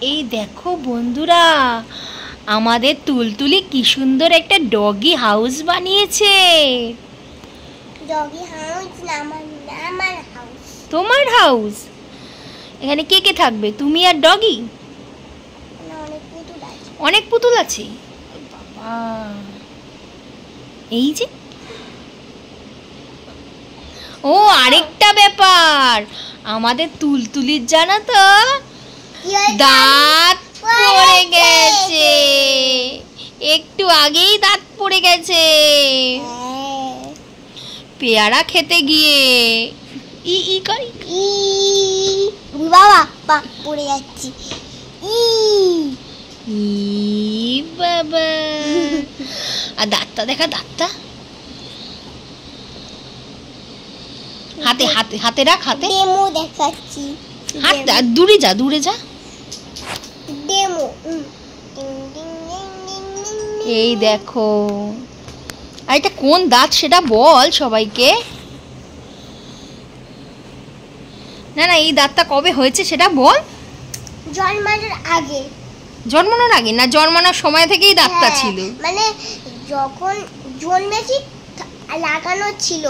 এই দেখো বন্ধুরা, আমাদের তুলতুলি কি সুন্দর একটা ডগি হাউস বানিয়েছে। ডগি হাউস না, আমার হাউস। তোমার হাউস? এখানে কে কে থাকবে? তুমি আর ডগি? অনেক পুতুল আছে। অনেক পুতুল আছে? বাবা, এই যে ও আরেকটা ব্যাপার, আমাদের তুলতুলির জানো তো দাঁত পড়ে গেছে, একটু আগেই দাঁত পড়ে গেছে পেয়ারা খেতে গিয়ে। ই ই করি ই বাবা, পা পড়ে যাচ্ছি। ই ই বাবা, আর দাঁতটা দেখা, দাঁতটা হাতে হাতে হাতে রাখ, হাতে ডেমো দেখাচ্ছি। হাত দূরে যা, দূরে যা। ডেমো। এই দেখো, আর এটা কোন দাঁত সেটা বল সবাইকে। না না, এই দাঁতটা কবে হয়েছে সেটা বল। জন্মানোর আগে। জন্মানোর আগে না, জন্মানোর সময় থেকেই দাঁতটা ছিল? মানে যখন জন্মেছি লাগানো ছিল।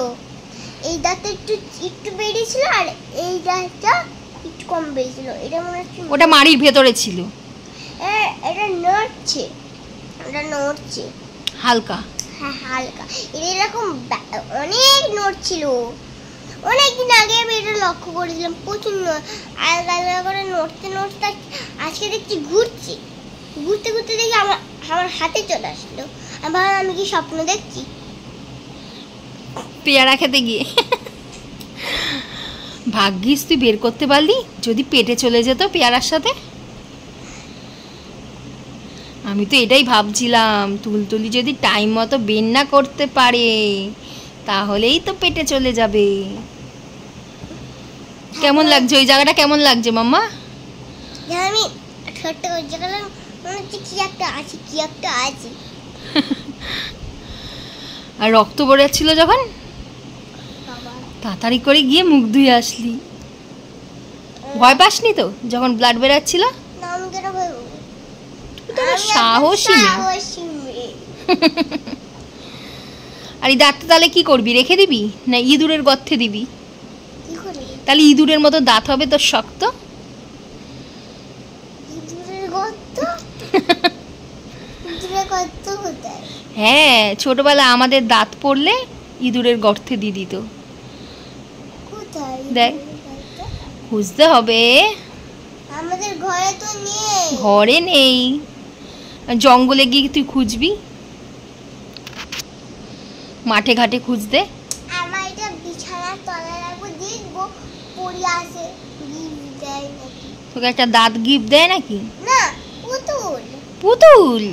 এই দাঁতটা একটু একটু বেরিয়েছিল, আর এই দাঁতটা একটু কম বেরিয়েছিল। এটা মনে হচ্ছে ওটা মাড়ির ভেতরে ছিল। এটা নড়ছে, এটা নড়ছে হালকা। হ্যাঁ হালকা। এটা এরকম অনেক নড়ছিল। অনেকদিন আগে আমি এটা লক্ষ্য করেছিলাম, প্রচুর আলাদা আলাদা করে নড়তে নড়তে আজকে দেখছি ঘুরছে। ঘুরতে ঘুরতে দেখি আমার হাতে চলে আসলো। আমি ভাবলাম আমি কি স্বপ্ন দেখছি। পেয়ারা খেতে গিয়ে ভাগ্যিস তুই বের করতে পারলি, যদি পেটে চলে যেত পেয়ারার সাথে। আমি তো এটাই ভাবছিলাম, তুলতুলি যদি টাইম মতো বের না করতে পারে তাহলেই তো পেটে চলে যাবে। কেমন লাগছে ওই জায়গাটা, কেমন লাগছে মাম্মা? আমি ছোট্ট জায়গাটা মনে হচ্ছে কি একটা আছে, কি একটা আছে। আর রক্ত বেরোচ্ছিল যখন, তাড়াতাড়ি করে গিয়ে মুখ ধুয়ে আসলি। ভয় পাসনি তো যখন ব্লাড বেরোচ্ছিল? না, আমি কেন ভয় পাবো? সাহসী মেয়ে। আর এই দাঁতটা তাহলে কি করবি, রেখে দিবি না ইঁদুরের গর্তে দিবি? তাহলে ইঁদুরের মতো দাঁত হবে তোর শক্ত। ইঁদুরের গর্ত? ইঁদুরের গর্ত কোথায়? হ্যাঁ, ছোটবেলায় আমাদের দাঁত পড়লে ইঁদুরের গর্তে দিয়ে দিত। কোথায় দেখ, খুঁজতে হবে। আমাদের ঘরে তো নেই। ঘরে নেই, জঙ্গলে গিয়ে তুই খুঁজবি, মাঠে ঘাটে খুঁজতে। আমার এটা বিছানার তলায় রাখবো, দেখবো পড়ে আসে, গিফট দেয় নাকি। তোকে একটা দাঁত গিফট দেয় নাকি? না, পুতুল। পুতুল?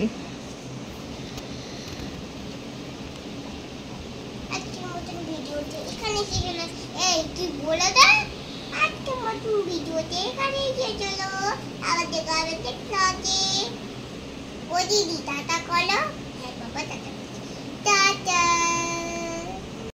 আজকের মতন ভিডিওতে এখানে শেষ হলো। এই তুই বলে দে, আজকের মতন ভিডিওতে এখানে শেষ হলো। আবার দেখা হবে নেক্সট ব্লগে। ও দিদি টাটা করো। হ্যাঁ বাবা টাটা।